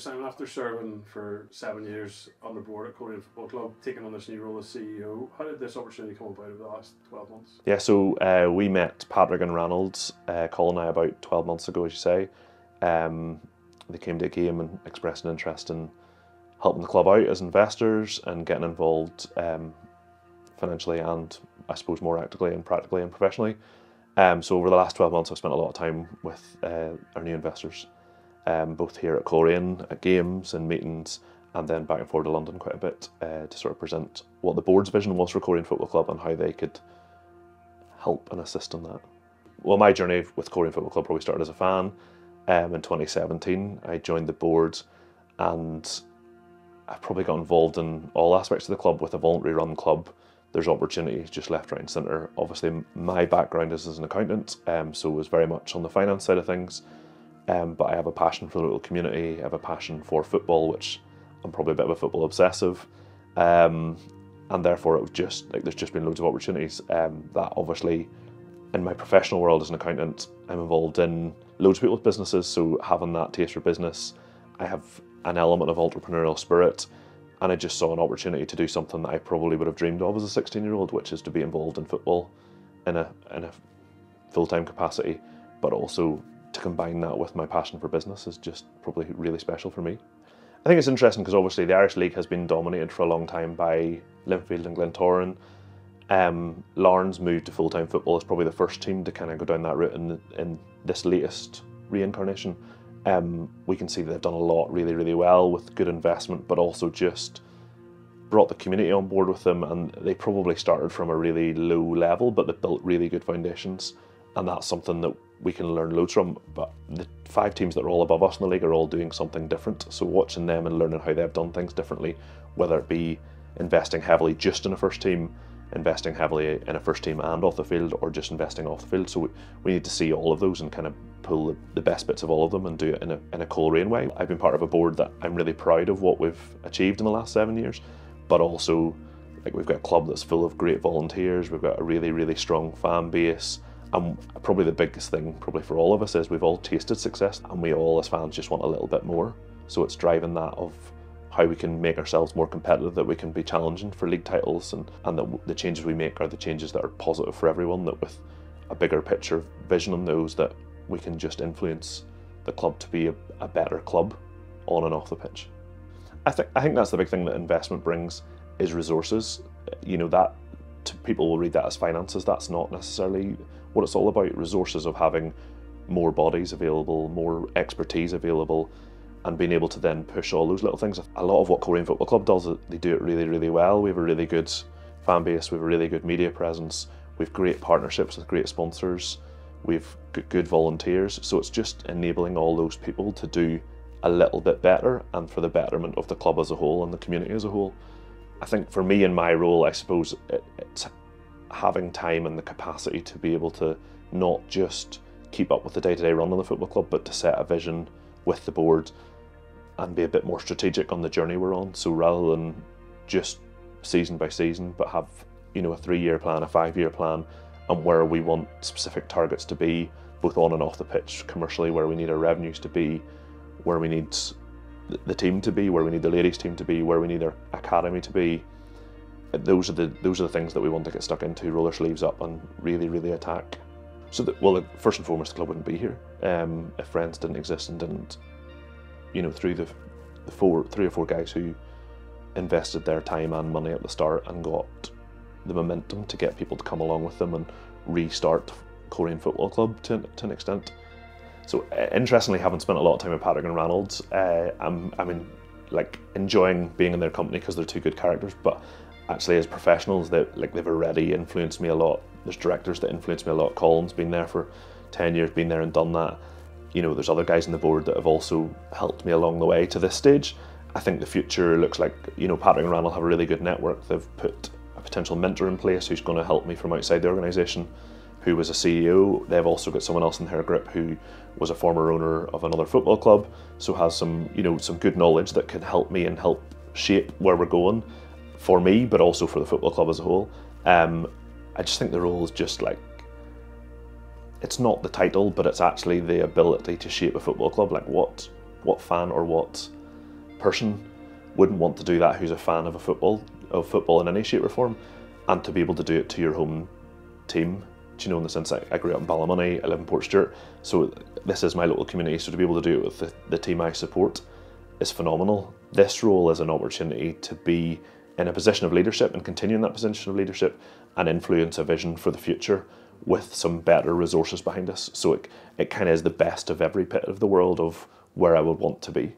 Simon, after serving for 7 years on the board at Coleraine Football Club, taking on this new role as CEO, how did this opportunity come about over the last 12 months? Yeah, so we met Patrick and Ranald, Colin and I, about 12 months ago, as you say. They came to a game and expressed an interest in helping the club out as investors and getting involved financially and, I suppose, more actively and practically and professionally. So over the last 12 months, I've spent a lot of time with our new investors, both here at Coleraine, at games and meetings, and then back and forth to London quite a bit to sort of present what the board's vision was for Coleraine Football Club and how they could help and assist in that. Well, my journey with Coleraine Football Club probably started as a fan. In 2017, I joined the board, and I've probably got involved in all aspects of the club. With a voluntary run club, there's opportunities just left, right and centre. Obviously, my background is as an accountant, so it was very much on the finance side of things. But I have a passion for the local community. I have a passion for football, which I'm probably a bit of a football obsessive. And therefore, it was just like there's just been loads of opportunities. That obviously, in my professional world as an accountant, I'm involved in loads of people's businesses. So having that taste for business, I have an element of entrepreneurial spirit, and I just saw an opportunity to do something that I probably would have dreamed of as a 16-year-old, which is to be involved in football in a full-time capacity, but also to combine that with my passion for business is just probably really special for me. I think it's interesting because obviously the Irish League has been dominated for a long time by Linfield and Glentoran. Larne's moved to full-time football is probably the first team to kind of go down that route in this latest reincarnation. We can see that they've done a lot really, really well with good investment, but also just brought the community on board with them, and they probably started from a really low level, but they've built really good foundations, and that's something that we can learn loads from. But the 5 teams that are all above us in the league are all doing something different, so watching them and learning how they've done things differently, whether it be investing heavily just in a first team, investing heavily in a first team and off the field, or just investing off the field. So we need to see all of those and kind of pull the best bits of all of them and do it in a Coleraine way. I've been part of a board that I'm really proud of what we've achieved in the last 7 years, but also like we've got a club that's full of great volunteers, we've got a really, really strong fan base, and probably the biggest thing probably for all of us is we've all tasted success and we all as fans just want a little bit more. So it's driving that of how we can make ourselves more competitive, that we can be challenging for league titles, and that the changes we make are the changes that are positive for everyone, that with a bigger picture vision on those, that we can just influence the club to be a better club on and off the pitch. I think that's the big thing that investment brings is resources. You know, that people will read that as finances. That's not necessarily what it's all about. Resources of having more bodies available, more expertise available, and being able to then push all those little things. A lot of what Coleraine Football Club does, they do it really, really well. We have a really good fan base, we have a really good media presence, we have great partnerships with great sponsors, we've good volunteers, so it's just enabling all those people to do a little bit better and for the betterment of the club as a whole and the community as a whole. I think for me in my role, I suppose it's having time and the capacity to be able to not just keep up with the day-to-day run of the football club, but to set a vision with the board and be a bit more strategic on the journey we're on. So rather than just season by season, but have, you know, a 3-year plan, a 5-year plan, and where we want specific targets to be, both on and off the pitch, commercially, where we need our revenues to be, where we need the team to be, where we need the ladies team to be, where we need our academy to be. Those are the things that we want to get stuck into, roll our sleeves up and really, really attack. So that, well, first and foremost, the club wouldn't be here if Friends didn't exist and didn't, you know, through the 3 or 4 guys who invested their time and money at the start and got the momentum to get people to come along with them and restart Coleraine Football Club to an extent. So interestingly, having spent a lot of time with Patrick and Ranald, I'm like enjoying being in their company because they're 2 good characters, but actually as professionals, they've already influenced me a lot. There's directors that influence me a lot. Colin's been there for 10 years, been there and done that. You know, there's other guys on the board that have also helped me along the way to this stage. I think the future looks like, you know, Patrick and Ranald have a really good network. They've put a potential mentor in place who's going to help me from outside the organisation, who was a CEO. They've also got someone else in their group who was a former owner of another football club, so has some, you know, some good knowledge that can help me and help shape where we're going for me, but also for the football club as a whole. I just think the role is just like, it's not the title, but it's actually the ability to shape a football club. Like what fan or what person wouldn't want to do that who's a fan of football in any shape or form, and to be able to do it to your home team. Do you know, in the sense I grew up in Ballymoney, I live in Portstewart, so this is my local community, so to be able to do it with the team I support is phenomenal. This role is an opportunity to be in a position of leadership and continue in that position of leadership and influence a vision for the future with some better resources behind us. So it kind of is the best of every bit of the world of where I would want to be.